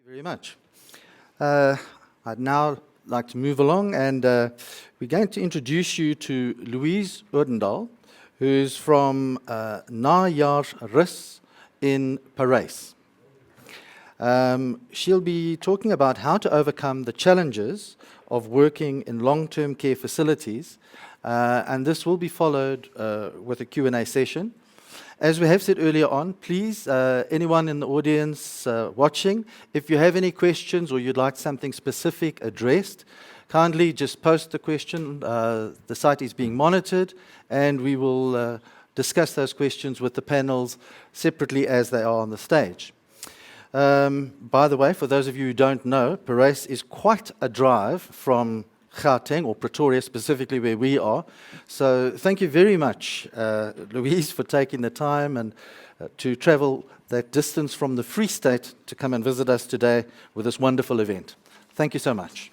Thank you very much. I'd now like to move along, and we're going to introduce you to Louise Odendaal, who's from Najaar Rus in Parijs. She'll be talking about how to overcome the challenges of working in long-term care facilities, and this will be followed with a Q&A session. As we have said earlier on, please, anyone in the audience watching, if you have any questions or you'd like something specific addressed, kindly just post the question. The site is being monitored, and we will discuss those questions with the panels separately as they are on the stage. By the way, for those of you who don't know, Parijs is quite a drive from Gauteng, or Pretoria specifically, where we are. So thank you very much, Louise, for taking the time and to travel that distance from the Free State to come and visit us today with this wonderful event. Thank you so much.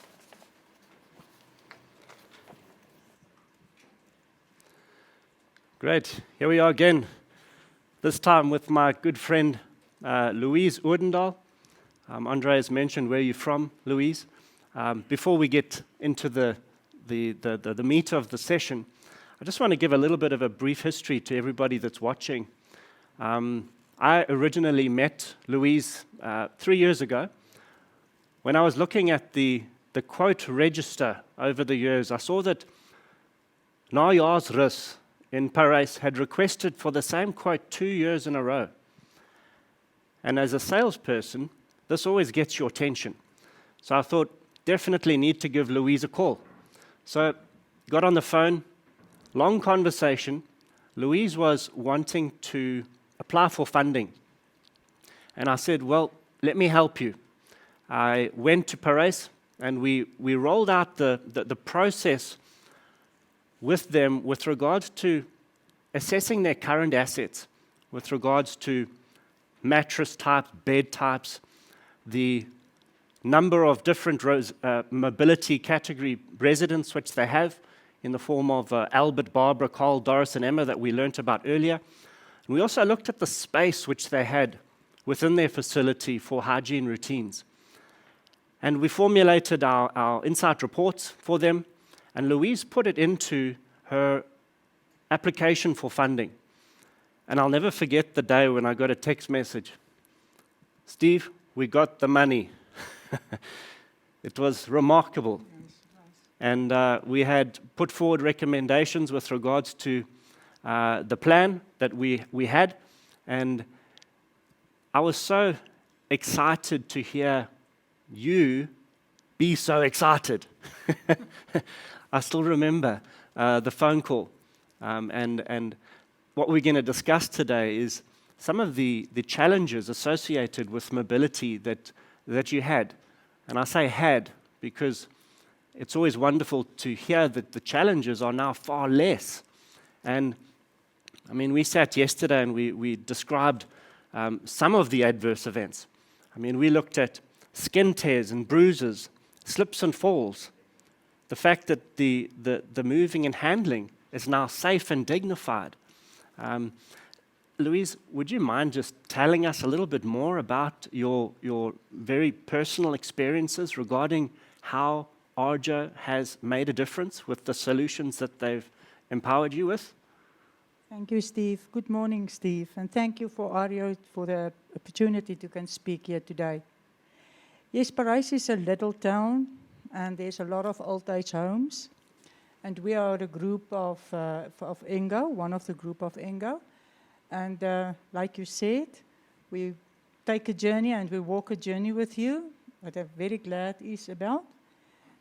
Great. Here we are again, this time with my good friend, Louise Odendaal. Andre has mentioned where you're from, Louise. Before we get into the meat of the session, I just want to give a little bit of a brief history to everybody that's watching. I originally met Louise 3 years ago. When I was looking at the quote register over the years, I saw that Najaar Rus in Parijs had requested for the same quote 2 years in a row. And as a salesperson, this always gets your attention. So I thought, definitely need to give Louise a call. So got on the phone, long conversation. Louise was wanting to apply for funding. And I said, well, let me help you. I went to Parijs, and we rolled out the process with them with regards to assessing their current assets, with regards to mattress types, bed types, the number of different mobility category residents which they have in the form of Albert, Barbara, Carl, Doris, and Emma that we learnt about earlier. And we also looked at the space which they had within their facility for hygiene routines. And we formulated our insight reports for them, and Louise put it into her application for funding. And I'll never forget the day when I got a text message. Steve, we got the money. It was remarkable. And we had put forward recommendations with regards to the plan that we had. And I was so excited to hear you be so excited. I still remember the phone call. And what we're going to discuss today is some of the challenges associated with mobility that you had. And I say had because it's always wonderful to hear that the challenges are now far less. And I mean, we sat yesterday and we described some of the adverse events. I mean, we looked at skin tears and bruises, slips and falls. The fact that the moving and handling is now safe and dignified. Louise, would you mind just telling us a little bit more about your very personal experiences regarding how Arjo has made a difference with the solutions that they've empowered you with? Thank you, Steve. Good morning, Steve. And thank you for Arjo for the opportunity to can speak here today. Yes, Parijs is a little town, and there's a lot of old age homes. And we are a group of ENGO, one of the group of ENGO. And like you said, we take a journey and we walk a journey with you, what I'm very glad is about.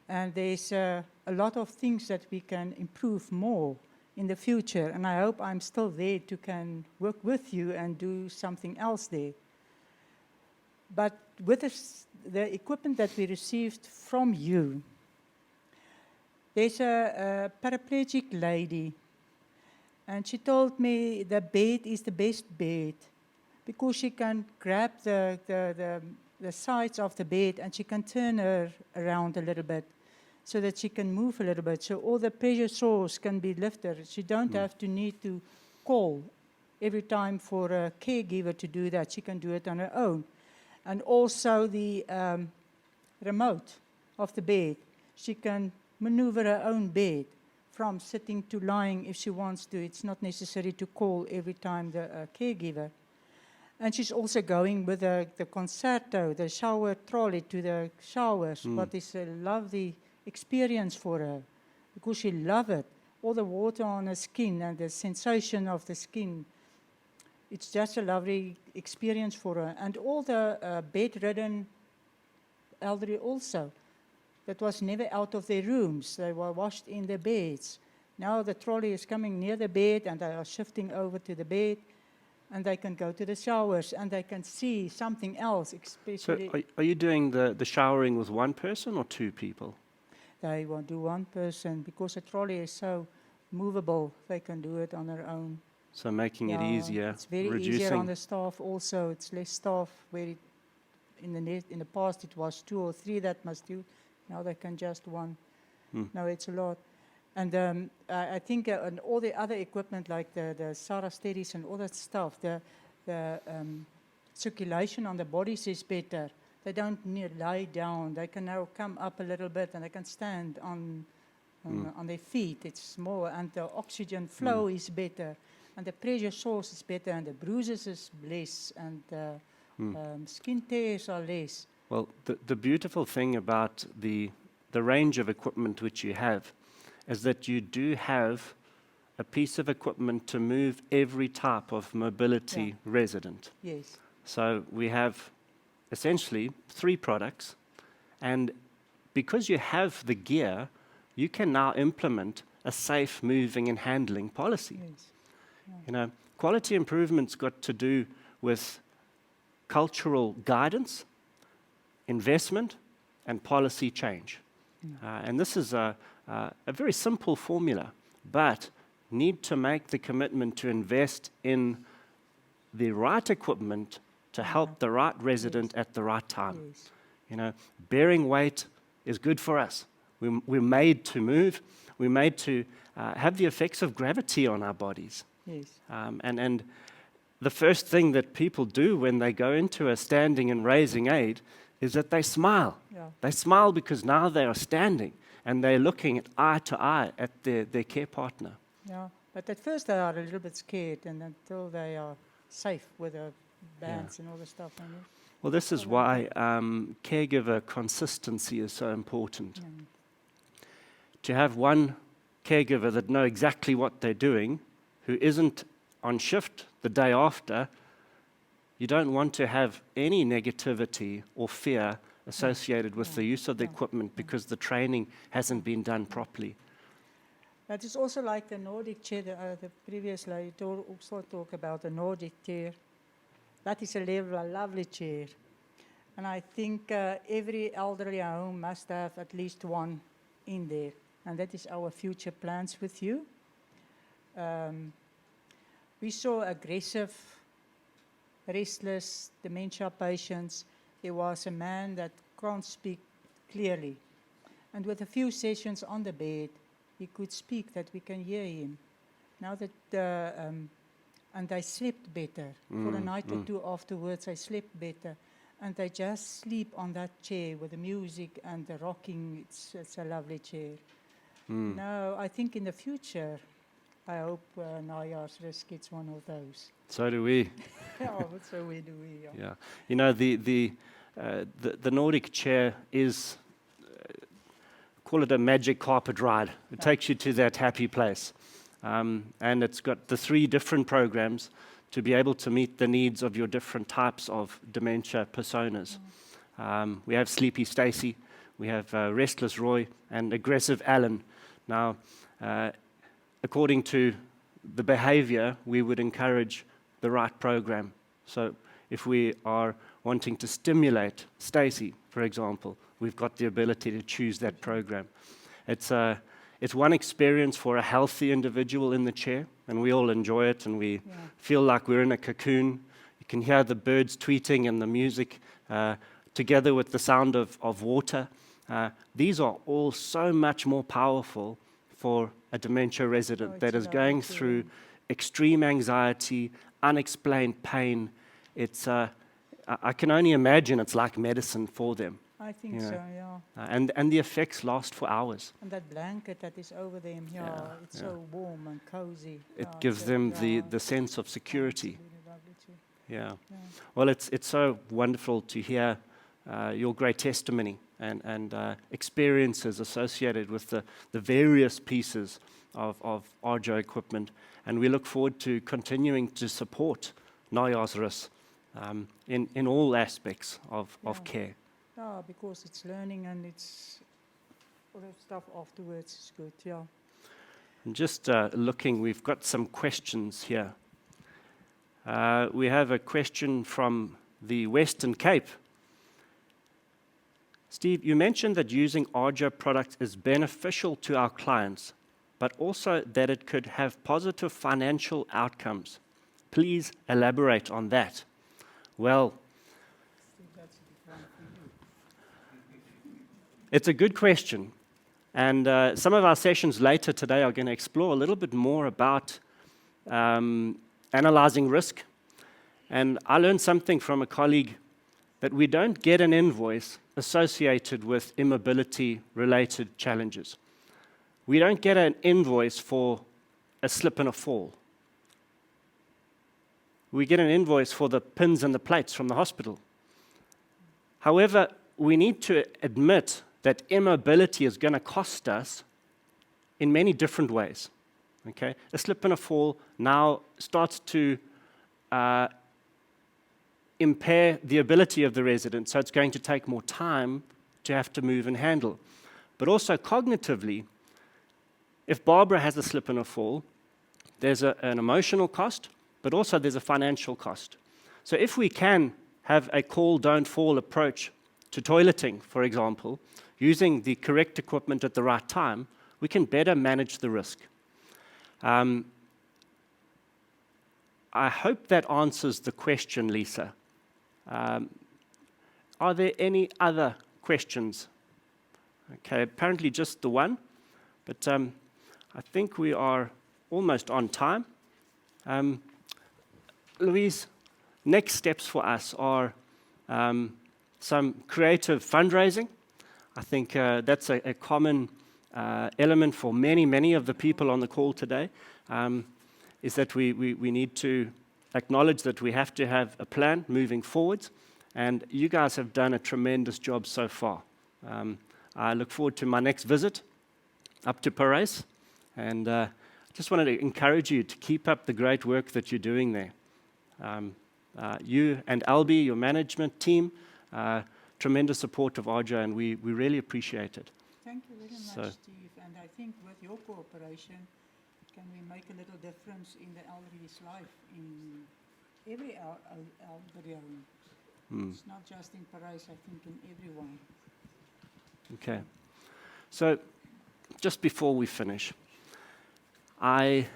And there's a lot of things that we can improve more in the future. And I hope I'm still there to can work with you and do something else there. But with the equipment that we received from you, there's a paraplegic lady. And she told me the bed is the best bed because she can grab the sides of the bed and she can turn her around a little bit so that she can move a little bit. So all the pressure sores can be lifted. She don't have to need to call every time for a caregiver to do that. She can do it on her own. And also the remote of the bed. She can maneuver her own bed from sitting to lying if she wants to. It's not necessary to call every time the caregiver. And she's also going with the concerto, the shower trolley to the showers. What is a lovely experience for her because she loves it. All the water on her skin and the sensation of the skin. It's just a lovely experience for her. And all the bedridden elderly also, that was never out of their rooms. They were washed in their beds. Now the trolley is coming near the bed and they are shifting over to the bed and they can go to the showers and they can see something else, especially... So are you doing the showering with one person or two people? They will do one person because the trolley is so movable, they can do it on their own. So making it easier, it's very reducing. easier on the staff also. It's less staff where in the past it was 2 or 3 that must do. Now they can just one. No, it's a lot. And I think and all the other equipment like the Sarah Steadies and all that stuff, the circulation on the bodies is better. They don't need to lie down. They can now come up a little bit and they can stand on their feet. It's more, and the oxygen flow is better, and the pressure source is better, and the bruises is less, and skin tears are less. Well, the beautiful thing about the range of equipment which you have is that you do have a piece of equipment to move every type of mobility resident. Yes. So we have essentially 3 products, and because you have the gear, you can now implement a safe moving and handling policy. Yes. You know, quality improvement's got to do with cultural guidance, investment, and policy change. And this is a very simple formula, but need to make the commitment to invest in the right equipment to help the right resident at the right time. Yes. You know, bearing weight is good for us. We're made to move. We're made to have the effects of gravity on our bodies. Yes. And the first thing that people do when they go into a standing and raising aid is that they smile. Yeah. They smile because now they are standing and they're looking eye to eye at their care partner. Yeah. But at first they are a little bit scared, and until they are safe with the bands and all the stuff. Well, this is why caregiver consistency is so important. Yeah. To have one caregiver that know exactly what they're doing, who isn't on shift the day after, you don't want to have any negativity or fear associated with the use of the equipment because the training hasn't been done properly. But it's also like the Nordic chair, the previous lady also talked about the Nordic chair. That is a lovely chair. And I think every elderly home must have at least one in there. And that is our future plans with you. We saw aggressive, restless dementia patients. There was a man that can't speak clearly. And with a few sessions on the bed, he could speak, that we can hear him. Now that, and they slept better. For a night or two afterwards, they slept better. And they just sleep on that chair with the music and the rocking. It's a lovely chair. Now, I think in the future, I hope Naja's Risk gets one of those. So do we. So we do. Yeah. You know, the Nordic chair is, call it a magic carpet ride. It takes you to that happy place. And it's got the 3 different programs to be able to meet the needs of your different types of dementia personas. We have Sleepy Stacy, we have Restless Roy, and Aggressive Alan. Now, according to the behavior, we would encourage the right program. So if we are wanting to stimulate Stacy, for example, we've got the ability to choose that program. It's one experience for a healthy individual in the chair, and we all enjoy it, and we feel like we're in a cocoon. You can hear the birds tweeting and the music together with the sound of water. These are all so much more powerful for a dementia resident that is going through extreme anxiety, unexplained pain. I can only imagine it's like medicine for them. I think Yeah. so, yeah. And the effects last for hours. And that blanket that is over them, it's yeah. so warm and cozy. It Yeah, gives so, them yeah, the sense of security. absolutely lovely too. Yeah. Yeah. Well, it's so wonderful to hear your great testimony and experiences associated with the various pieces of Arjo equipment. And we look forward to continuing to support Najasrus in all aspects of Yeah. care. Yeah, because it's learning and it's all the stuff afterwards is good, yeah. And just looking, we've got some questions here. We have a question from the Western Cape. Steve, you mentioned that using Arjo products is beneficial to our clients, but also that it could have positive financial outcomes. Please elaborate on that. Well, it's a good question. And some of our sessions later today are going to explore a little bit more about analyzing risk. And I learned something from a colleague that we don't get an invoice associated with immobility-related challenges. We don't get an invoice for a slip and a fall. We get an invoice for the pins and the plates from the hospital. However, we need to admit that immobility is going to cost us in many different ways. Okay? A slip and a fall now starts to impair the ability of the resident, so it's going to take more time to have to move and handle. But also cognitively, if Barbara has a slip and a fall, there's an emotional cost, but also there's a financial cost. So if we can have a call, don't fall approach to toileting, for example, using the correct equipment at the right time, we can better manage the risk. I hope that answers the question, Lisa. Are there any other questions? Okay, apparently just the one, but I think we are almost on time. Louise, next steps for us are some creative fundraising. I think that's a common element for many of the people on the call today, is that we need to acknowledge that we have to have a plan moving forwards, and you guys have done a tremendous job so far. I look forward to my next visit up to Paris, and I just wanted to encourage you to keep up the great work that you're doing there. You and Albie, your management team, tremendous support of Arjo, and we really appreciate it. Thank you very So- much, Steve. And I think with your cooperation, can we make a little difference in the elderly's life in every elderly home? It's not just in Paris, I think in everyone. Okay. So, just before we finish, I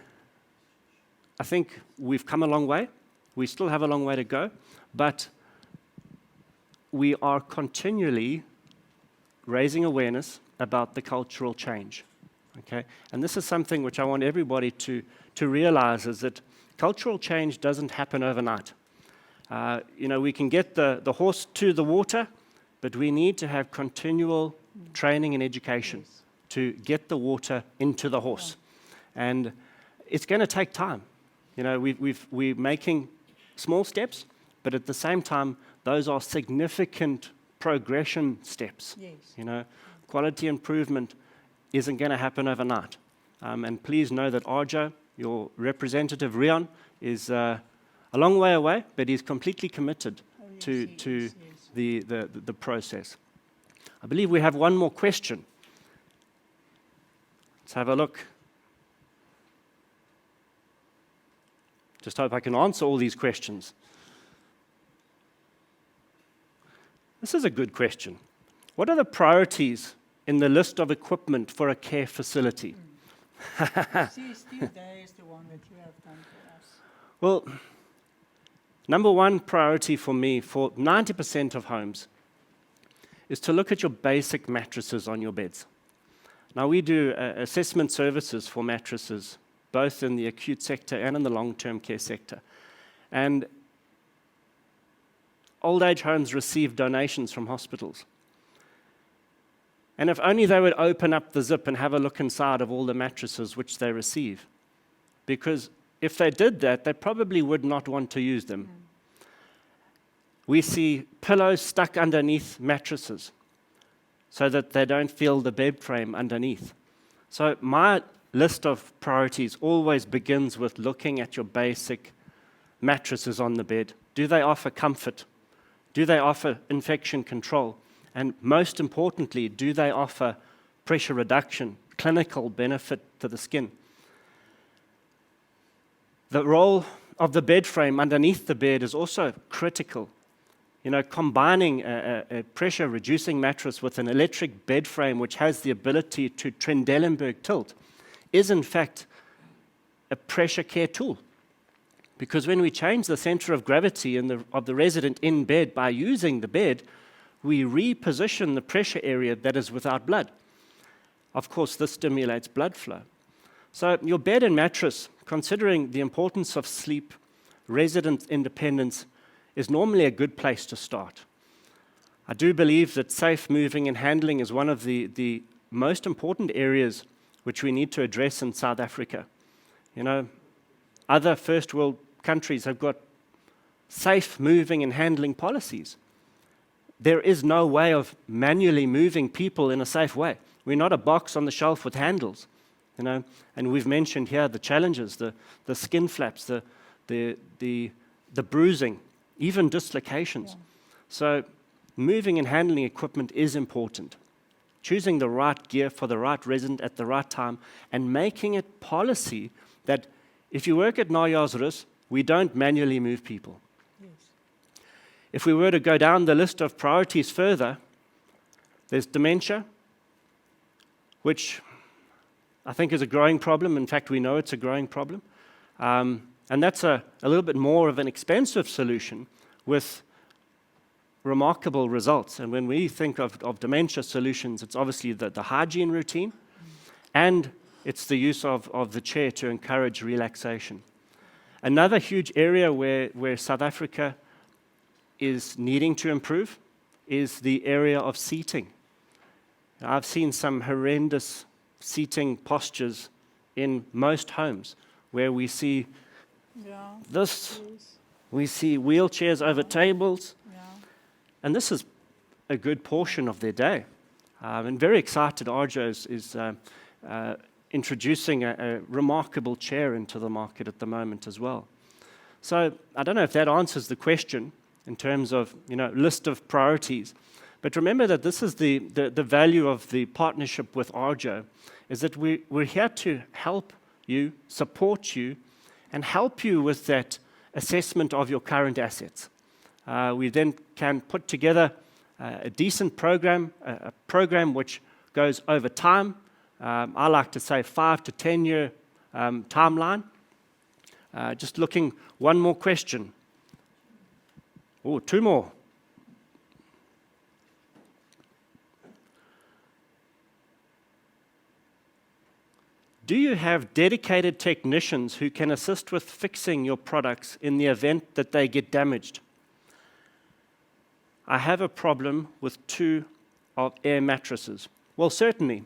think we've come a long way. We still have a long way to go, but we are continually raising awareness about the cultural change. Okay? And this is something which I want everybody to realize, is that cultural change doesn't happen overnight. We can get the horse to the water, but we need to have continual training and education to get the water into the horse. And it's going to take time. We're making small steps, but at the same time, those are significant progression steps. Yes. Quality improvement isn't going to happen overnight. And please know that Arjo, your representative Rion, is a long way away, but he's completely committed to the process. I believe we have one more question. Let's have a look. Just hope I can answer all these questions. This is a good question. What are the priorities in the list of equipment for a care facility? See, Steve, there is the one that you have done for us. Well, number one priority for me, for 90% of homes, is to look at your basic mattresses on your beds. Now, we do assessment services for mattresses, both in the acute sector and in the long-term care sector. And old age homes receive donations from hospitals. And if only they would open up the zip and have a look inside of all the mattresses which they receive. Because if they did that, they probably would not want to use them. We see pillows stuck underneath mattresses so that they don't feel the bed frame underneath. So my list of priorities always begins with looking at your basic mattresses on the bed. Do they offer comfort? Do they offer infection control? And most importantly, do they offer pressure reduction, clinical benefit to the skin? The role of the bed frame underneath the bed is also critical. You know, combining a pressure-reducing mattress with an electric bed frame which has the ability to Trendelenburg tilt is, in fact, a pressure care tool. Because when we change the center of gravity of the resident in bed by using the bed, we reposition the pressure area that is without blood. Of course, this stimulates blood flow. So your bed and mattress, considering the importance of sleep, resident independence, is normally a good place to start. I do believe that safe moving and handling is one of the most important areas which we need to address in South Africa. You know, other first world countries have got safe moving and handling policies. There is no way of manually moving people in a safe way. We're not a box on the shelf with handles, you know. And we've mentioned here the challenges, the skin flaps, the bruising, even dislocations. Yeah. So moving and handling equipment is important. Choosing the right gear for the right resident at the right time and making it policy that if you work at Najarsrus, we don't manually move people. Yes. If we were to go down the list of priorities further, there's dementia, which I think is a growing problem. In fact, we know it's a growing problem. And that's a little bit more of an expensive solution with remarkable results. And when we think of dementia solutions, it's obviously the hygiene routine, and it's the use of the chair to encourage relaxation. Another huge area where South Africa is needing to improve is the area of seating. I've seen some horrendous seating postures in most homes where we see this, we see wheelchairs over tables, and this is a good portion of their day. I'm very excited Arjo is introducing a remarkable chair into the market at the moment as well. So I don't know if that answers the question in terms of, you know, list of priorities. But remember that this is the value of the partnership with Arjo, is that we're here to help you, support you, and help you with that assessment of your current assets. We then can put together a decent program, a program which goes over time. I like to say 5 to 10 year timeline. Just looking, one more question. Oh, two more. Do you have dedicated technicians who can assist with fixing your products in the event that they get damaged? I have a problem with 2 of air mattresses. Well, certainly.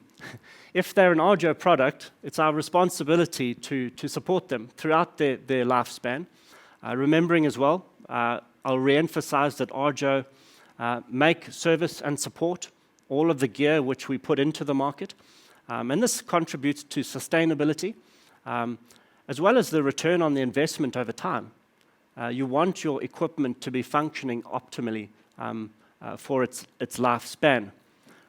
If they're an Arjo product, it's our responsibility to support them throughout their lifespan. Remembering as well, I'll re-emphasize that Arjo make service and support all of the gear which we put into the market. And this contributes to sustainability, as well as the return on the investment over time. You want your equipment to be functioning optimally for its lifespan.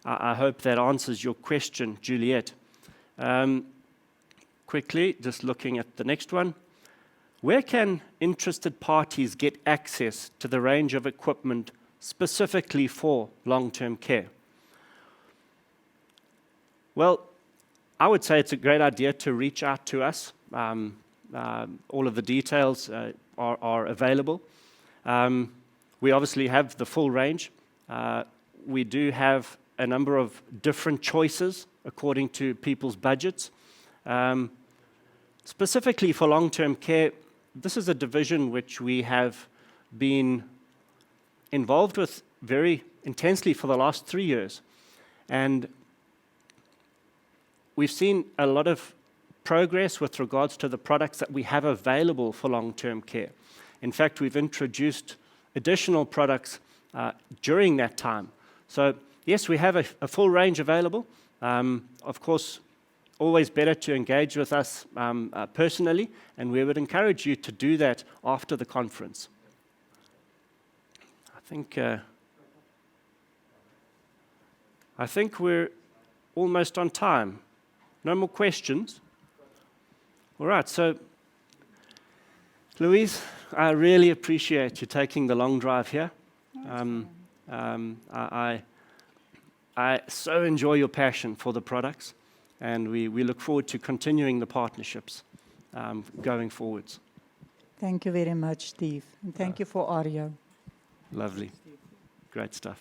I hope that answers your question, Juliet. Quickly, just looking at the next one. Where can interested parties get access to the range of equipment specifically for long-term care? Well, I would say it's a great idea to reach out to us. All of the details are available. We obviously have the full range. We do have a number of different choices according to people's budgets. Specifically for long-term care, this is a division which we have been involved with very intensely for the last 3 years. And we've seen a lot of progress with regards to the products that we have available for long-term care. In fact, we've introduced additional products during that time. So yes, we have a full range available. Of course, always better to engage with us personally, and we would encourage you to do that after the conference. I think we're almost on time. No more questions? All right, so Louise, I really appreciate you taking the long drive here. I so enjoy your passion for the products, and we look forward to continuing the partnerships going forwards. Thank you very much, Steve. And thank you for Arjo. Lovely. Great stuff.